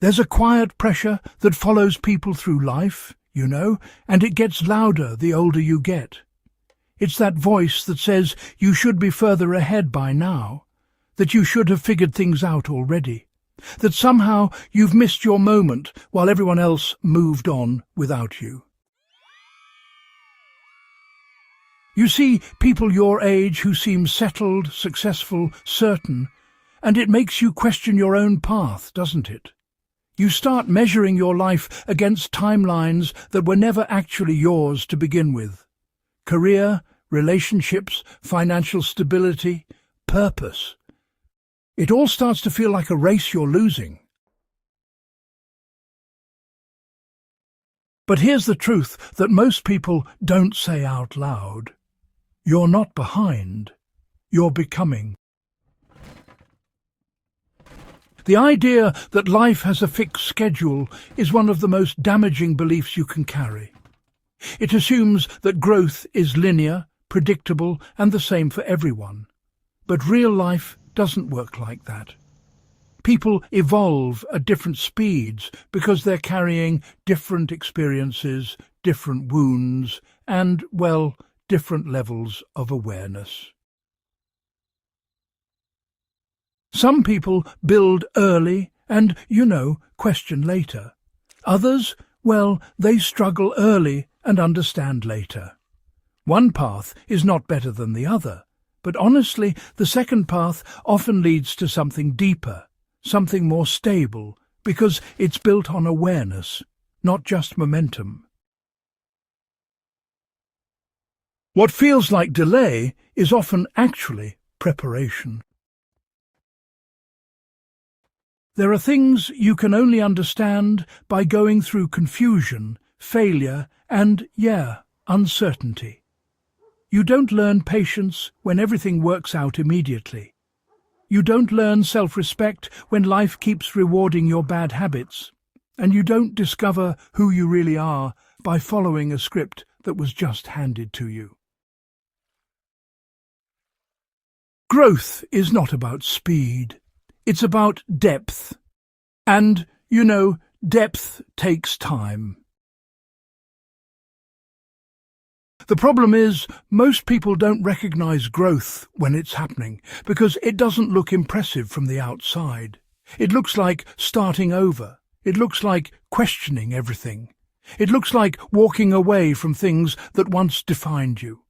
There's a quiet pressure that follows people through life, and it gets louder the older you get. It's that voice that says you should be further ahead by now, that you should have figured things out already, that somehow you've missed your moment while everyone else moved on without you. You see people your age who seem settled, successful, certain, and it makes you question your own path, doesn't it? You start measuring your life against timelines that were never actually yours to begin with. Career, relationships, financial stability, purpose. It all starts to feel like a race you're losing. But here's the truth that most people don't say out loud. You're not behind, you're becoming. The idea that life has a fixed schedule is one of the most damaging beliefs you can carry. It assumes that growth is linear, predictable, and the same for everyone. But real life doesn't work like that. People evolve at different speeds because they're carrying different experiences, different wounds, and, different levels of awareness. Some people build early and, question later. Others, they struggle early and understand later. One path is not better than the other, but honestly, the second path often leads to something deeper, something more stable, because it's built on awareness, not just momentum. What feels like delay is often actually preparation. There are things you can only understand by going through confusion, failure, and, uncertainty. You don't learn patience when everything works out immediately. You don't learn self-respect when life keeps rewarding your bad habits. And you don't discover who you really are by following a script that was just handed to you. Growth is not about speed. It's about depth. And, depth takes time. The problem is, most people don't recognize growth when it's happening because it doesn't look impressive from the outside. It looks like starting over. It looks like questioning everything. It looks like walking away from things that once defined you.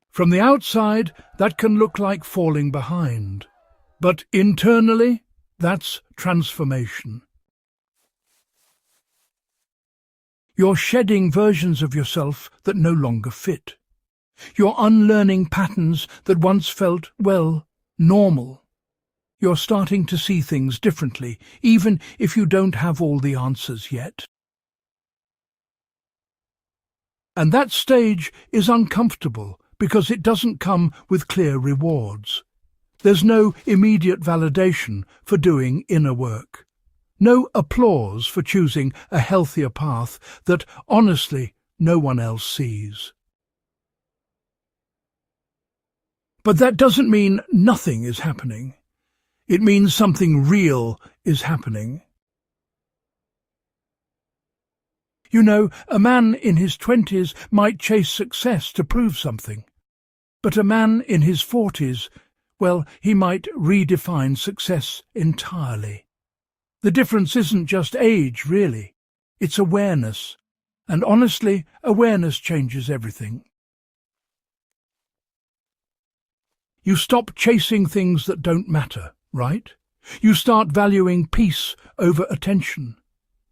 From the outside, that can look like falling behind. But internally, that's transformation. You're shedding versions of yourself that no longer fit. You're unlearning patterns that once felt, normal. You're starting to see things differently, even if you don't have all the answers yet. And that stage is uncomfortable because it doesn't come with clear rewards. There's no immediate validation for doing inner work. No applause for choosing a healthier path that, honestly, no one else sees. But that doesn't mean nothing is happening. It means something real is happening. A man in his 20s might chase success to prove something. But a man in his 40s, he might redefine success entirely. The difference isn't just age, really. It's awareness. And honestly, awareness changes everything. You stop chasing things that don't matter, right? You start valuing peace over attention.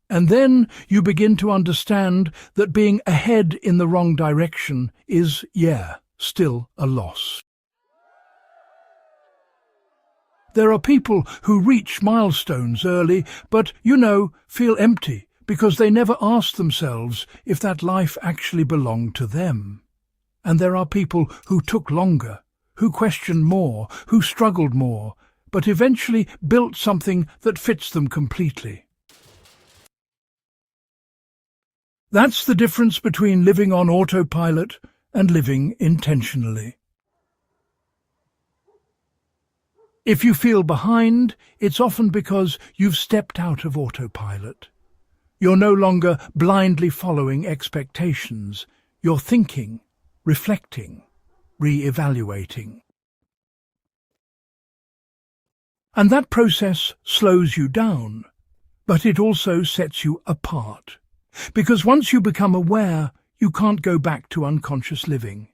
And then you begin to understand that being ahead in the wrong direction is, still a loss. There are people who reach milestones early, but, feel empty because they never asked themselves if that life actually belonged to them. And there are people who took longer, who questioned more, who struggled more, but eventually built something that fits them completely. That's the difference between living on autopilot and living intentionally. If you feel behind, it's often because you've stepped out of autopilot. You're no longer blindly following expectations. You're thinking, reflecting, re-evaluating. And that process slows you down, but it also sets you apart. Because once you become aware, you can't go back to unconscious living.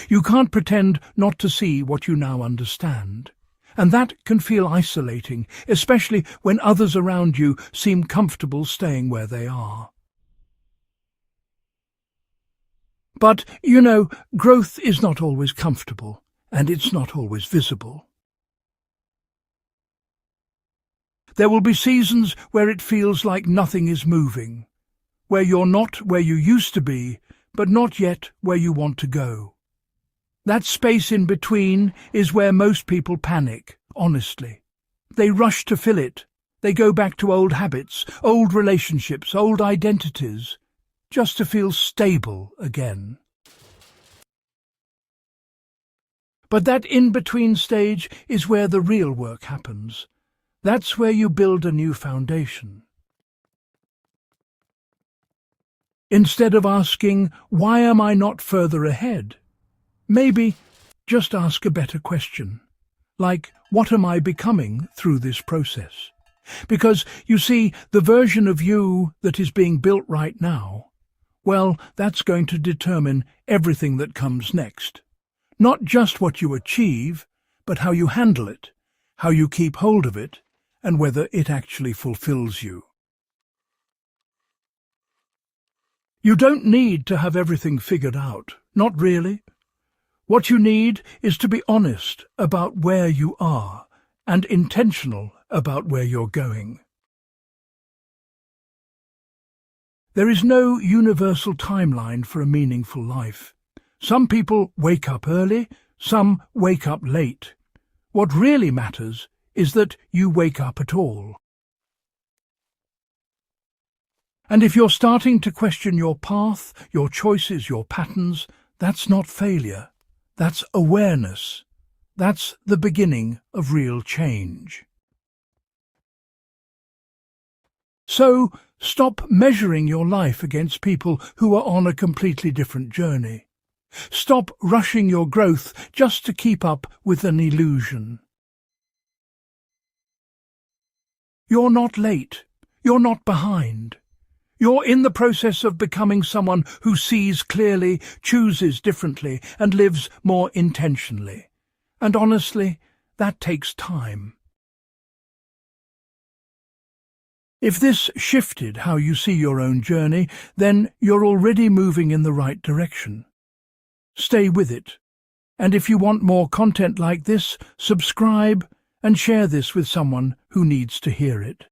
You can't pretend not to see what you now understand. And that can feel isolating, especially when others around you seem comfortable staying where they are. But, growth is not always comfortable, and it's not always visible. There will be seasons where it feels like nothing is moving, where you're not where you used to be, but not yet where you want to go. That space in between is where most people panic, honestly. They rush to fill it. They go back to old habits, old relationships, old identities, just to feel stable again. But that in-between stage is where the real work happens. That's where you build a new foundation. Instead of asking, "Why am I not further ahead?" maybe just ask a better question, like, what am I becoming through this process? Because, you see, the version of you that is being built right now, well, that's going to determine everything that comes next. Not just what you achieve, but how you handle it, how you keep hold of it, and whether it actually fulfills you. You don't need to have everything figured out, not really. What you need is to be honest about where you are and intentional about where you're going. There is no universal timeline for a meaningful life. Some people wake up early, some wake up late. What really matters is that you wake up at all. And if you're starting to question your path, your choices, your patterns, that's not failure. That's awareness. That's the beginning of real change. So, stop measuring your life against people who are on a completely different journey. Stop rushing your growth just to keep up with an illusion. You're not late. You're not behind. You're in the process of becoming someone who sees clearly, chooses differently, and lives more intentionally. And honestly, that takes time. If this shifted how you see your own journey, then you're already moving in the right direction. Stay with it. And if you want more content like this, subscribe and share this with someone who needs to hear it.